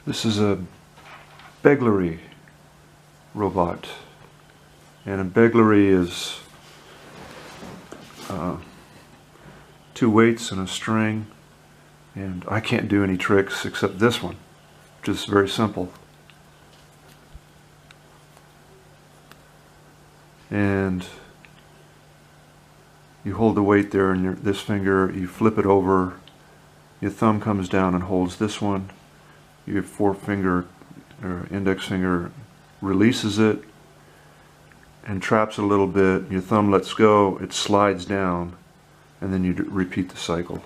This is a Begleri Robot, and a Begleri is two weights and a string, and I can't do any tricks except this one, which is very simple. And you hold the weight there in this finger, you flip it over, your thumb comes down and holds this one, your forefinger or index finger releases it and traps it a little bit, your thumb lets go, it slides down, and then you repeat the cycle.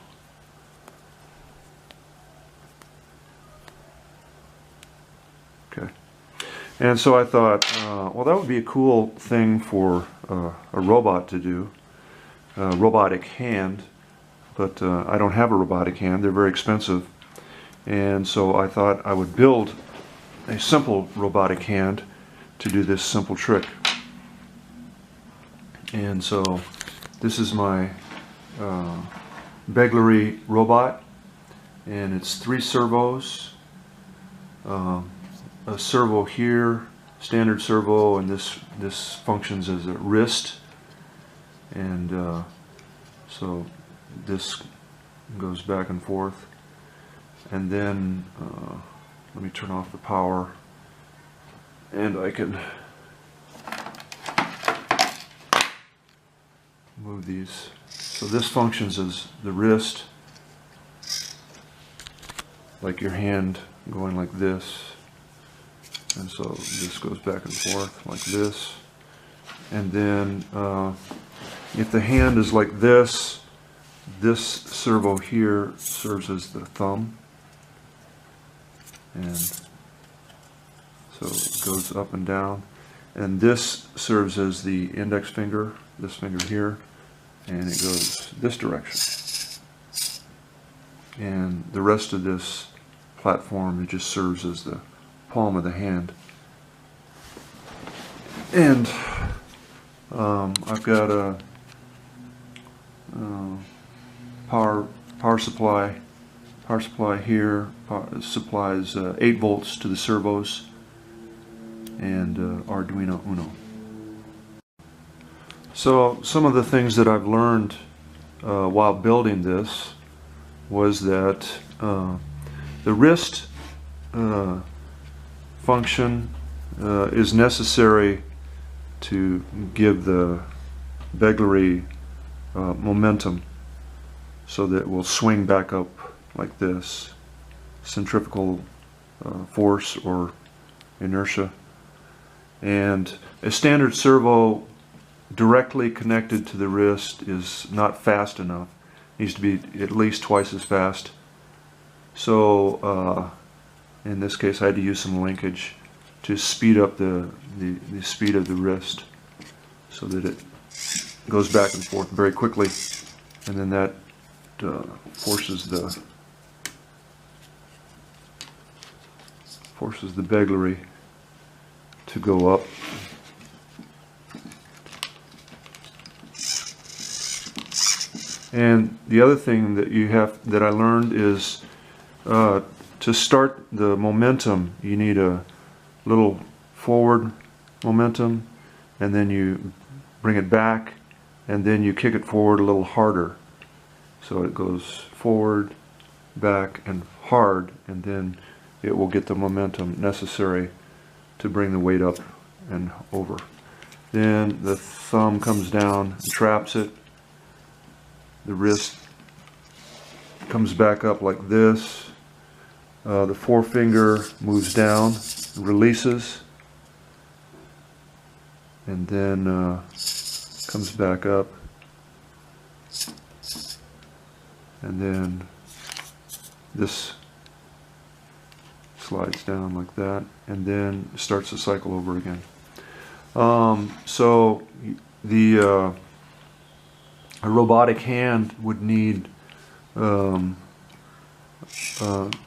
Okay. And so I thought, well, that would be a cool thing for a robot to do, a robotic hand, but I don't have a robotic hand, they're very expensive. And so I thought I would build a simple robotic hand to do this simple trick. And so this is my Begleri Robot, and it's 3 servos, a servo here, standard servo, and this functions as a wrist, and so this goes back and forth, and then let me turn off the power, and I can move these. So this functions as the wrist, like your hand going like this, and so this goes back and forth like this. And then if the hand is like this servo here serves as the thumb, and so it goes up and down, and this serves as the index finger, this finger here, and it goes this direction. And the rest of this platform, it just serves as the palm of the hand. And I've got a power supply here. Supplies 8 volts to the servos, and Arduino Uno. So some of the things that I've learned while building this was that the wrist function is necessary to give the Begleri momentum, so that it will swing back up like this, centrifugal force or inertia. And a standard servo directly connected to the wrist is not fast enough. It needs to be at least twice as fast. So in this case I had to use some linkage to speed up the speed of the wrist, so that it goes back and forth very quickly, and then that forces the Begleri to go up. And the other thing that I learned is to start the momentum, you need a little forward momentum, and then you bring it back, and then you kick it forward a little harder. So it goes forward, back, and hard, and then it will get the momentum necessary to bring the weight up and over. Then the thumb comes down and traps it. The wrist comes back up like this. The forefinger moves down, releases, and then comes back up, and then this slides down like that, and then starts the cycle over again. So a robotic hand would need to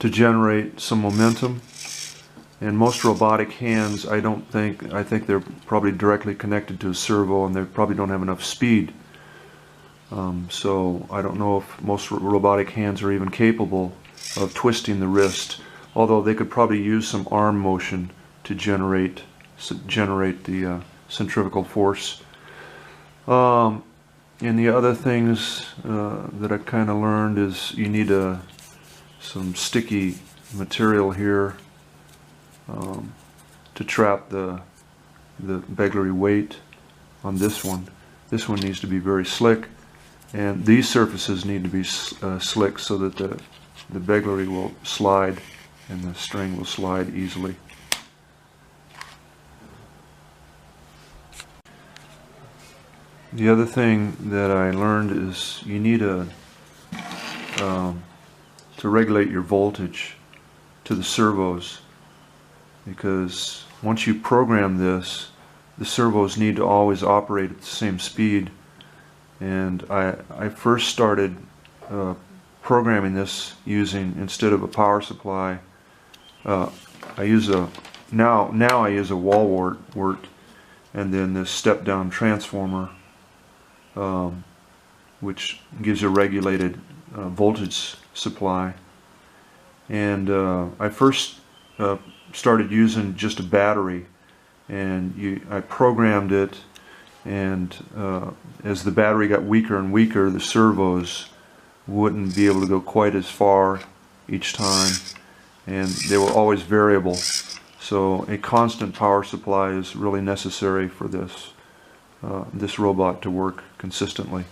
generate some momentum, and most robotic hands, I think they're probably directly connected to a servo, and they probably don't have enough speed. So I don't know if most robotic hands are even capable of twisting the wrist although they could probably use some arm motion to generate the centrifugal force. And the other things that I kind of learned is you need some sticky material here to trap the Begleri weight on this one. This one needs to be very slick, and these surfaces need to be slick so that the Begleri will slide and the string will slide easily. The other thing that I learned is you need to regulate your voltage to the servos, because once you program this, the servos need to always operate at the same speed. And I first started programming this using, instead of a power supply, I use now I use a wall wart and then this step down transformer, which gives a regulated voltage supply. And I first started using just a battery, and I programmed it, and as the battery got weaker and weaker, the servos wouldn't be able to go quite as far each time, and they were always variable. So a constant power supply is really necessary for this robot to work consistently.